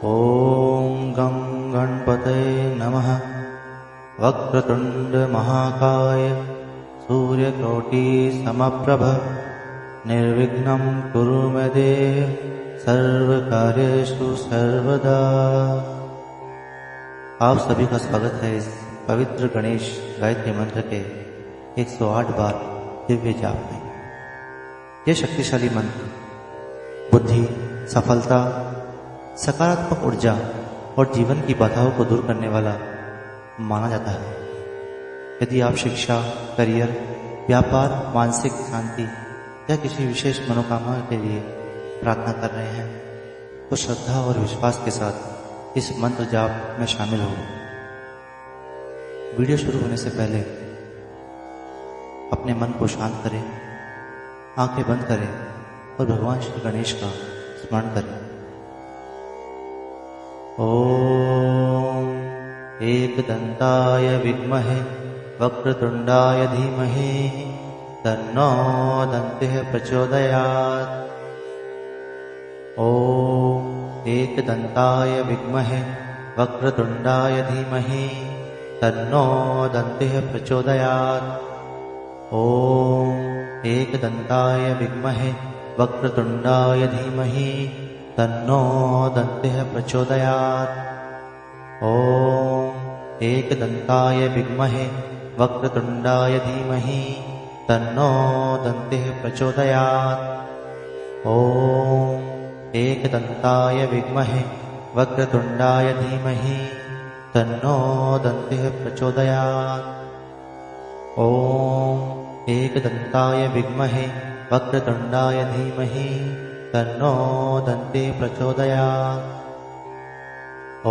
ॐ गं गणपतये नमः। वक्रतुण्ड महाकाय सूर्यकोटिसमप्रभ निर्विघ्नं कुरु मे देव सर्वकार्येषु सर्वदा। आप सभी का स्वागत है इस पवित्र गणेश गायत्री मंत्र के 108 बार दिव्य जाप में। यह शक्तिशाली मंत्र बुद्धि, सफलता, सकारात्मक ऊर्जा और जीवन की बाधाओं को दूर करने वाला माना जाता है। यदि आप शिक्षा, करियर, व्यापार, मानसिक शांति या किसी विशेष मनोकामना के लिए प्रार्थना कर रहे हैं तो श्रद्धा और विश्वास के साथ इस मंत्र जाप में शामिल हो। वीडियो शुरू होने से पहले अपने मन को शांत करें, आंखें बंद करें और भगवान श्री गणेश का स्मरण करें। ॐ एकदन्ताय विद्महे वक्रतुण्डाय धीमहि तन्नो दन्तिः प्रचोदयात्। ॐ एकदन्ताय विद्महे वक्रतुण्डाय धीमहि तन्नो दन्तिः प्रचोदयात्। ॐ एकदन्ताय विद्महे वक्रतुण्डाय धीमहि तन्नो दन्तिः प्रचोदयात्। ॐ एकदन्ताय विद्महे वक्रतुण्डाय धीमहि तन्नो दन्तिः प्रचोदयात्। ॐ एकदन्ताय विद्महे वक्रतुण्डाय धीमहि तन्नो दन्तिः प्रचोदयात्। ॐ एकदन्ताय विद्महे वक्रतुण्डाय धीमहि तन्नो दन्तिः प्रचोदयात्। ॐ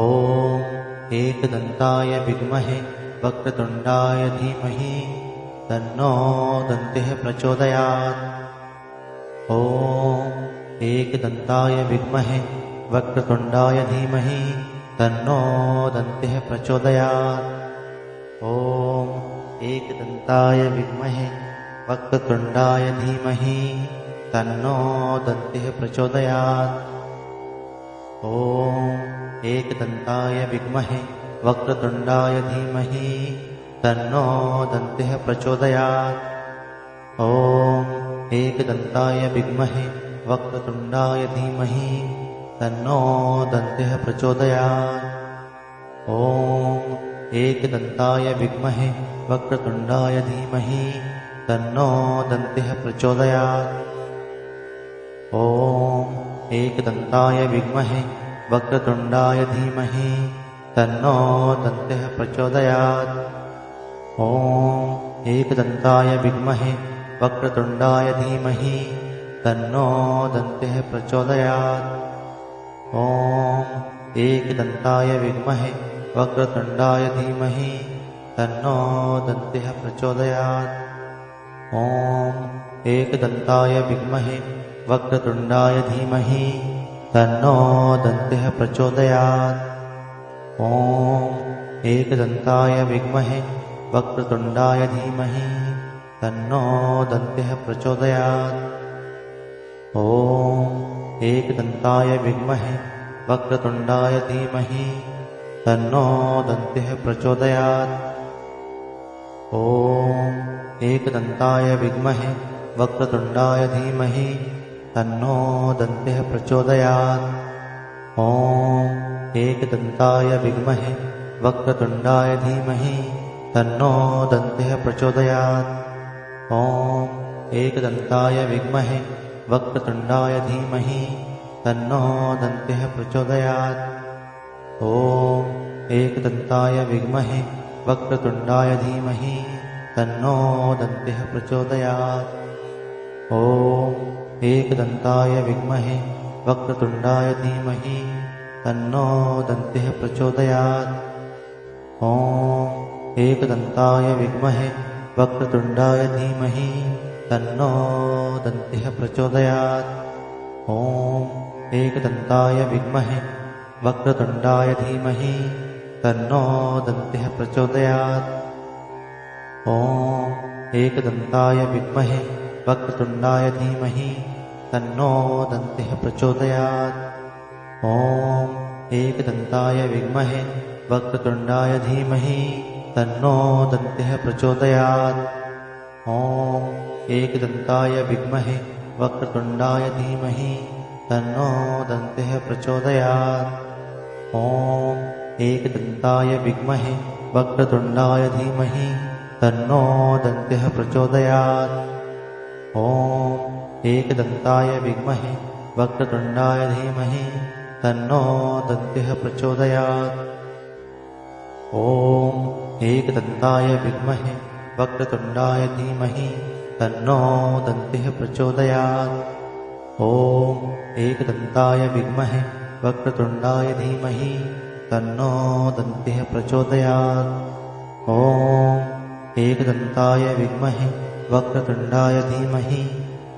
एकदन्ताय विद्महे वक्रतुण्डाय धीमहि तन्नो दन्तिः प्रचोदयात्। ॐ एकदन्ताय विद्महे वक्रतुण्डाय धीमहि तन्नो दन्तिः प्रचोदयात्। ॐ एकदन्ताय विद्महे वक्रतुण्डाय धीमहि तन्नो दन्तिः प्रचोदयात्। ॐ एकदन्ताय विद्महे वक्रतुण्डाय धीमहि तन्नो दन्तिः प्रचोदयात्। ॐ एकदन्ताय विद्महे वक्रतुण्डाय धीमहि तन्नो दन्तिः प्रचोदयात्। ॐ एकदन्ताय विद्महे वक्रतुण्डाय धीमहि तन्नो दन्तिः प्रचोदयात्। ॐ एकदन्ताय विद्महे वक्रतुण्डाय धीमहि तन्नो दन्तिः प्रचोदयात्। ॐ एकदन्ताय विद्महे वक्रतुण्डाय धीमहि तन्नो दन्तिः प्रचोदयात्। ॐ एकदन्ताय विद्महे वक्रतुण्डाय धीमहि तन्नो दन्तिः प्रचोदयात्। ॐ एकदन्ताय विद्महे वक्रतुण्डाय धीमहि तन्नो दन्तिः प्रचोदयात्। ॐ एकदन्ताय विद्महे वक्रतुण्डाय धीमहि तन्नो दन्तिः प्रचोदयात्। ॐ एकदन्ताय विद्महे वक्रतुण्डाय धीमहि तन्नो दन्तिः प्रचोदयात्। ॐ एकदन्ताय विद्महे वक्रतुण्डाय धीमहि तन्नो दन्तिः प्रचोदयात्। ॐ एकदन्ताय विद्महे वक्रतुण्डाय धीमहि तन्नो दन्तिः प्रचोदयात्। ॐ एकदन्ताय विद्महे वक्रतुण्डाय धीमहि तन्नो दन्तिः प्रचोदयात्। ॐ एकदन्ताय विद्महे वक्रतुण्डाय धीमहि तन्नो दन्तिः प्रचोदयात्। ॐ एकदन्ताय विद्महे वक्रतुण्डाय धीमहि तन्नो दन्तिः प्रचोदयात्। ॐ एकदन्ताय विद्महे वक्रतुण्डाय धीमहि तन्नो दन्तिः प्रचोदयात्। ॐ एकदन्ताय विद्महे वक्रतुण्डाय धीमहि तन्नो दन्तिः प्रचोदयात्। ॐ एकदन्ताय विद्महे वक्रतुण्डाय धीमहि तन्नो दन्तिः प्रचोदयात्। ॐ एकदन्ताय विद्महे वक्रतुण्डाय धीमहि तन्नो दन्तिः प्रचोदयात्। ॐ एकदन्ताय विद्महे वक्रतुण्डाय धीमहि तन्नो दन्तिः प्रचोदयात्। ॐ एकदन्ताय विद्महे वक्रतुण्डाय धीमहि तन्नो दन्तिः प्रचोदयात्। ॐ एकदन्ताय विद्महे वक्रतुण्डाय धीमहि तन्नो दन्तिः प्रचोदयात्। ॐ एकदन्ताय विद्महे वक्रतुण्डाय धीमहि तन्नो दन्तिः प्रचोदयात्। ॐ एकदन्ताय विद्महे वक्रतुण्डाय धीमहि तन्नो दन्तिः प्रचोदयात्। ॐ एकदन्ताय विद्महे वक्रतुण्डाय धीमहि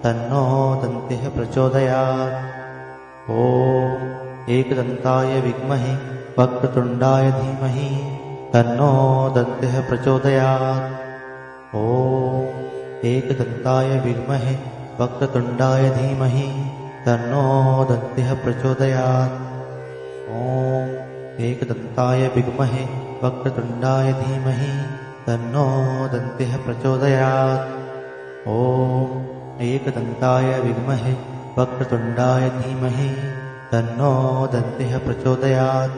तन्नो दन्तिः प्रचोदयात्। ॐ एकदन्ताय विद्महे वक्रतुण्डाय धीमहि तन्नो दन्तिः प्रचोदयात्। ॐ एकदन्ताय विद्महे वक्रतुण्डाय धीमहि तन्नो दन्तिः प्रचोदयात्। ॐ एकदन्ताय विद्महे वक्रतुण्डाय धीमहि तन्नो दन्तिः प्रचोदयात्। ॐ एकदन्ताय विद्महे वक्रतुण्डाय धीमहि तन्नो दन्तिः प्रचोदयात्।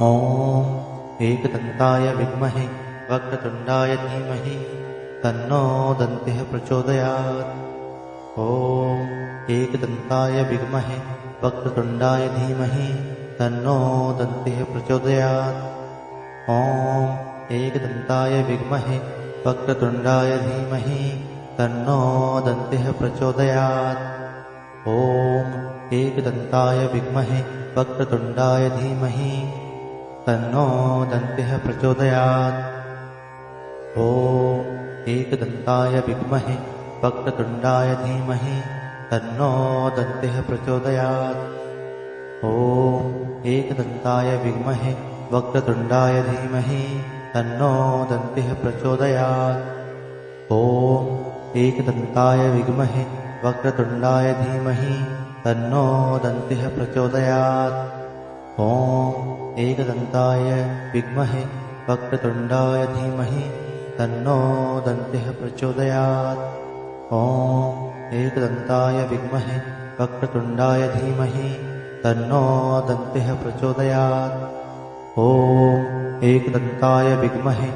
ॐ एकदन्ताय विद्महे वक्रतुण्डाय धीमहि तन्नो दन्तिः प्रचोदयात्। ॐ एकदन्ताय विद्महे वक्रतुण्डाय धीमहि तन्नो दन्तिः प्रचोदयात्। ॐ एकदन्ताय विद्महे वक्रतुण्डाय धीमहि तन्नो दन्तिः प्रचोदयात्। ॐ एकदन्ताय विद्महे वक्रतुण्डाय धीमहि तन्नो दन्तिः प्रचोदयात्। ॐ एकदन्ताय विद्महे वक्रतुण्डाय धीमहि तन्नो दन्तिः प्रचोदयात्। ॐ एकदन्ताय विद्महे वक्रतुण्डाय धीमहि तन्नो दन्तिः प्रचोदयात्। ॐ एकदन्ताय विद्महे वक्रतुण्डाय धीमहि तन्नो दन्तिः प्रचोदयात्। ॐ एकदन्ताय विद्महे वक्रतुण्डाय धीमहि तन्नो दन्तिः प्रचोदयात्। ॐ एकदन्ताय विद्महे वक्रतुण्डाय धीमहि तन्नो दन्तिः प्रचोदयात्। ॐ एकदन्ताय विद्महे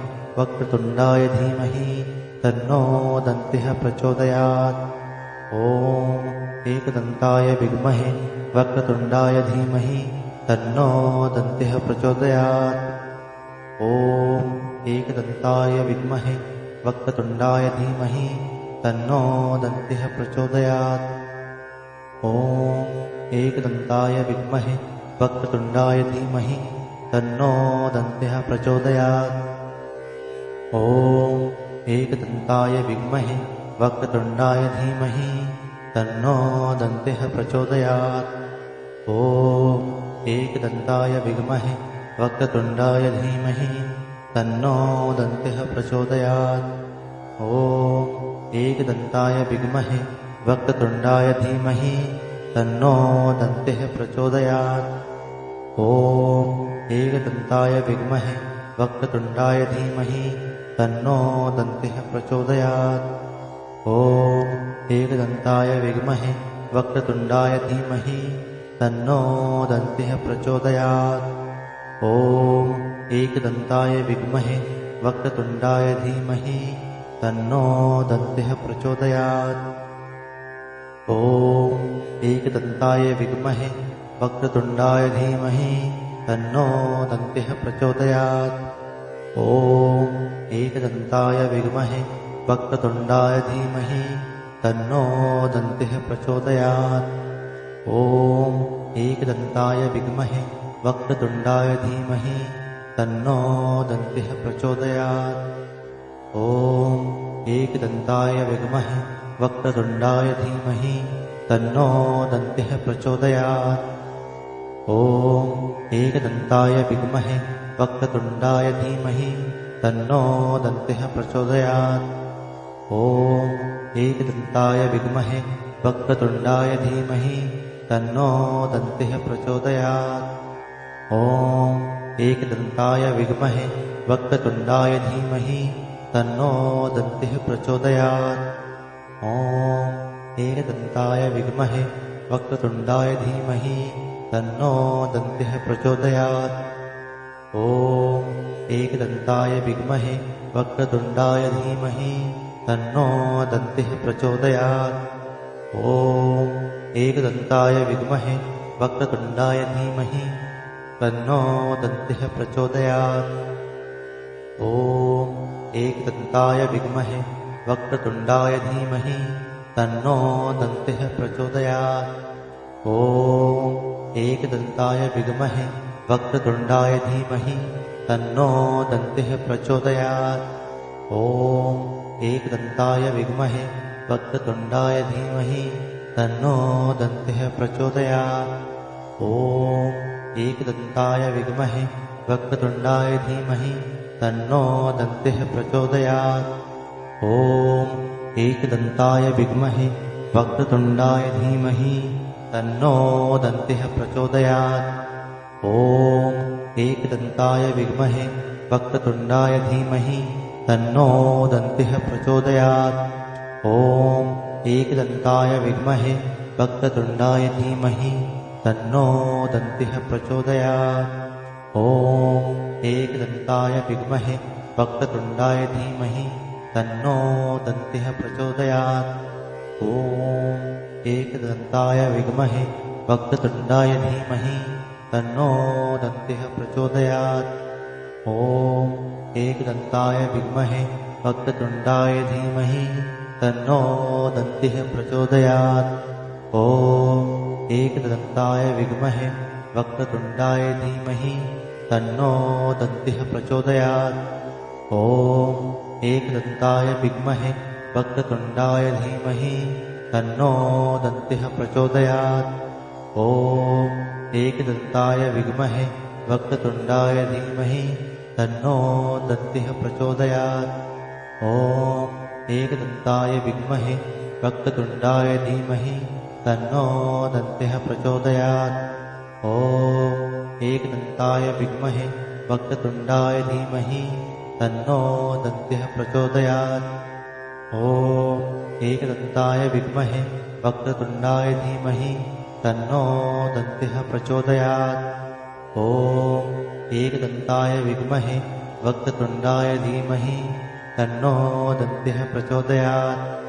वक्रतुण्डाय धीमहि तन्नो दन्तिः प्रचोदयात्। ॐ एकदन्ताय विद्महे वक्रतुण्डाय धीमहि तन्नो दन्तिः प्रचोदयात्। ॐ एकदन्ताय विद्महे वक्रतुण्डाय धीमहि तन्नो दन्तिः प्रचोदयात्। ॐ एकदन्ताय विद्महे वक्रतुण्डाय धीमहि तन्नो दन्तिः प्रचोदयात्। ॐ एकदन्ताय विद्महे वक्रतुण्डाय धीमहि तन्नो दन्तिः प्रचोदयात्। ॐ एकदन्ताय विद्महे वक्रतुण्डाय धीमहि तन्नो दन्तिः प्रचोदयात्। ॐ एकदन्ताय विद्महे वक्रतुण्डाय धीमहि तन्नो दन्तिः प्रचोदयात्। ॐ एकदन्ताय विद्महे वक्रतुण्डाय धीमहि तन्नो दन्तिः प्रचोदयात्। ॐ एकदन्ताय विद्महे वक्रतुण्डाय धीमहि तन्नो दन्तिः प्रचोदयात्। ॐ एकदन्ताय विद्महे वक्रतुण्डाय धीमहि तन्नो दन्तिः प्रचोदयात्। ॐ एकदन्ताय विद्महे वक्रतुण्डाय धीमहि तन्नो दन्तिः प्रचोदयात्। ॐ एकदन्ताय विद्महे वक्रतुण्डाय धीमहि तन्नो दन्तिः प्रचोदयात्। ॐ एकदन्ताय विद्महे वक्रतुण्डाय धीमहि तन्नो दन्तिः प्रचोदयात्। ॐ एकदन्ताय विद्महे वक्रतुण्डाय धीमहि तन्नो दन्तिः प्रचोदयात्। ॐ एकदन्ताय विद्महे वक्रतुण्डाय धीमहि तन्नो दन्तिः प्रचोदयात्। ॐ एकदन्ताय विद्महे वक्रतुण्डाय धीमहि तन्नो दन्तिः प्रचोदयात्। ॐ एकदन्ताय विद्महे वक्रतुण्डाय धीमहि तन्नो दन्तिः प्रचोदयात्। ॐ एकदन्ताय विद्महे वक्रतुण्डाय धीमहि तन्नो दन्तिः प्रचोदयात्। ॐ एकदन्ताय विद्महे वक्रतुण्डाय धीमहि तन्नो दन्तिः प्रचोदयात्। ॐ एकदन्ताय विद्महे वक्रतुण्डाय धीमहि तन्नो दन्तिः प्रचोदयात्। ॐ एकदन्ताय विद्महे वक्रतुण्डाय धीमहि तन्नो दन्तिः प्रचोदयात्। ॐ एकदन्ताय विद्महे वक्रतुण्डाय धीमहि तन्नो दन्तिः प्रचोदयात्। ॐ एकदन्ताय विद्महे वक्रतुण्डाय धीमहि तन्नो दन्तिः प्रचोदयात्। ॐ एकदन्ताय विद्महे वक्रतुण्डाय धीमहि तन्नो दन्तिः प्रचोदयात्। ॐ एकदन्ताय विद्महे वक्रतुण्डाय धीमहि तन्नो दन्तिः प्रचोदयात्। ॐ एकदन्ताय विद्महे वक्रतुण्डाय धीमहि तन्नो दन्तिः प्रचोदयात्। ॐ एकदन्ताय विद्महे वक्रतुण्डाय धीमहि तन्नो दन्तिः प्रचोदयात्। ॐ एकदन्ताय विद्महे वक्रतुण्डाय धीमहि तन्नो दन्तिः प्रचोदयात्। ॐ एकदन्ताय विद्महे वक्रतुण्डाय धीमहि तन्नो दन्तिः प्रचोदयात्। ॐ एकदन्ताय विद्महे वक्रतुण्डाय धीमहि तन्नो दन्तिः प्रचोदयात्। ॐ एकदन्ताय विद्महे वक्रतुण्डाय धीमहि तन्नो दन्तिः प्रचोदयात्। ॐ एकदन्ताय विद्महे वक्रतुण्डाय धीमहि तन्नो दन्तिः प्रचोदयात्। ॐ एकदन्ताय विद्महे वक्रतुण्डाय धीमहि तन्नो दन्तिः प्रचोदयात्। ॐ एकदन्ताय विद्महे वक्रतुण्डाय धीमहि तन्नो दन्तिः प्रचोदयात्। ॐ एकदन्ताय विद्महे वक्रतुण्डाय धीमहि तन्नो दन्तिः प्रचोदयात्। ॐ एकदन्ताय विद्महे वक्रतुण्डाय धीमहि तन्नो दन्तिः प्रचोदयात्। ॐ एकदन्ताय विद्महे वक्रतुण्डाय धीमहि तन्नो दन्तिः प्रचोदयात्।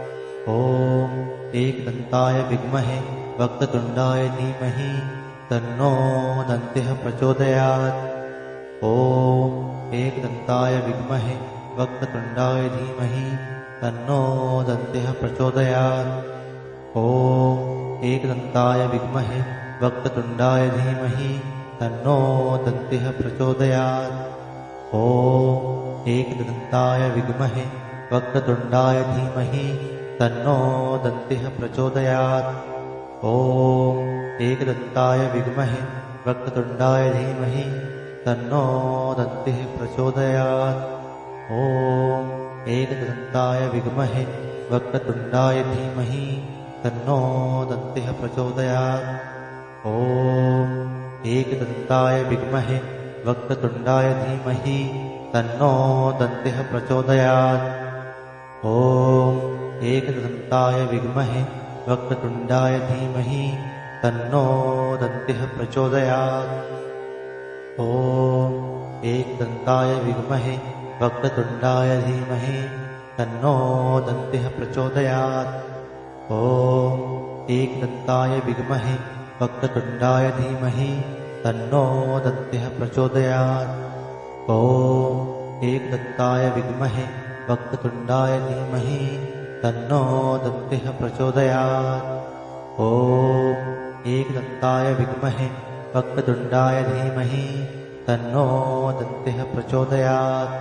ॐ एकदन्ताय विद्महे वक्रतुण्डाय धीमहि तन्नो दन्तिः प्रचोदयात्। ॐ एकदन्ताय विद्महे वक्रतुण्डाय धीमहि तन्नो दन्तिः प्रचोदयात्। ॐ एकदन्ताय विद्महे वक्रतुण्डाय धीमहि तन्नो दन्तिः प्रचोदयात्। ॐ एकदन्ताय विद्महे वक्रतुण्डाय धीमहि तन्नो दन्तिः प्रचोदयात्। ॐ एकदन्ताय विद्महे वक्रतुण्डाय धीमहि तन्नो दन्तिः प्रचोदयात्। ॐ एकदन्ताय विद्महे वक्रतुण्डाय धीमहि तन्नो दन्तिः प्रचोदयात्। ॐ एकदन्ताय विद्महे वक्रतुण्डाय धीमहि तन्नो दन्तिः प्रचोदयात्। ॐ एकदन्ताय विद्महे वक्रतुण्डाय धीमहि तन्नो दन्तिः प्रचोदयात्। ॐ एकदन्ताय विद्महे वक्रतुण्डाय धीमहि तन्नो दन्तिः प्रचोदयात्। ॐ एकदन्ताय विद्महे वक्रतुण्डाय धीमहि तन्नो दन्तिः प्रचोदयात्। ॐ एकदन्ताय विद्महे वक्रतुण्डाय धीमहि तन्नो दन्तिः प्रचोदयात्। ॐ एकदन्ताय विद्महे वक्रतुण्डाय धीमहि तन्नो दन्तिः प्रचोदयात्।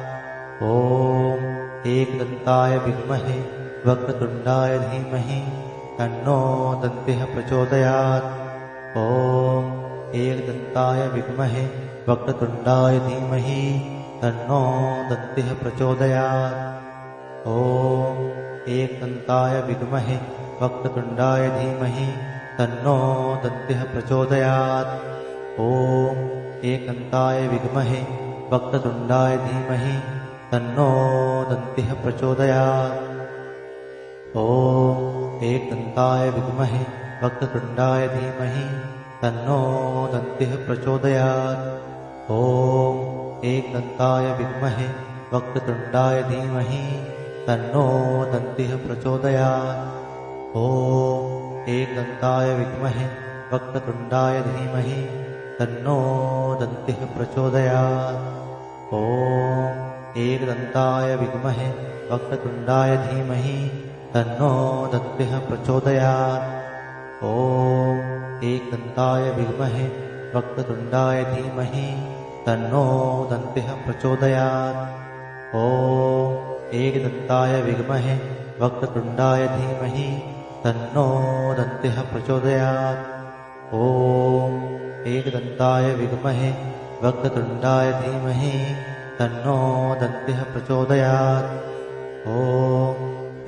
ॐ एकदन्ताय विद्महे वक्रतुण्डाय धीमहि तन्नो दन्तिः प्रचोदयात्। ॐ एकदन्ताय विद्महे वक्रतुण्डाय धीमहि तन्नो दन्तिः प्रचोदयात्। ॐ एकदन्ताय विद्महे वक्रतुण्डाय धीमहि तन्नो दन्तिः प्रचोदयात्। ॐ एकदन्ताय विद्महे वक्रतुण्डाय धीमहि तन्नो दन्तिः प्रचोदयात्। ॐ एकदन्ताय विद्महे वक्रतुण्डाय धीमहि तन्नो दन्तिः प्रचोदयात्। ॐ एकदन्ताय विद्महे वक्रतुण्डाय धीमहि तन्नो दन्तिः प्रचोदयात्। ॐ एकदन्ताय विद्महे वक्रतुण्डाय धीमहि तन्नो दन्तिः प्रचोदयात्। ॐ एकदन्ताय विद्महे वक्रतुण्डाय धीमहि तन्नो दन्तिः प्रचोदयात्। ॐ एकदन्ताय विद्महे वक्रतुण्डाय धीमहि तन्नो दन्तिः प्रचोदयात्। ॐ एकदन्ताय विद्महे वक्रतुण्डाय धीमहि तन्नो दन्तिः प्रचोदयात्। ॐ एकदन्ताय विद्महे वक्रतुण्डाय धीमहि तन्नो दन्तिः प्रचोदयात्। ॐ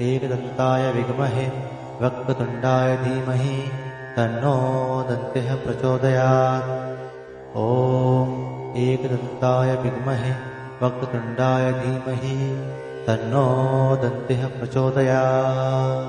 एकदन्ताय विद्महे वक्रतुण्डाय धीमहि तन्नो दन्तिः प्रचोदयात्। ॐ एकदन्ताय विद्महे वक्रतुण्डाय धीमहि तन्नो दन्तिः प्रचोदयात्।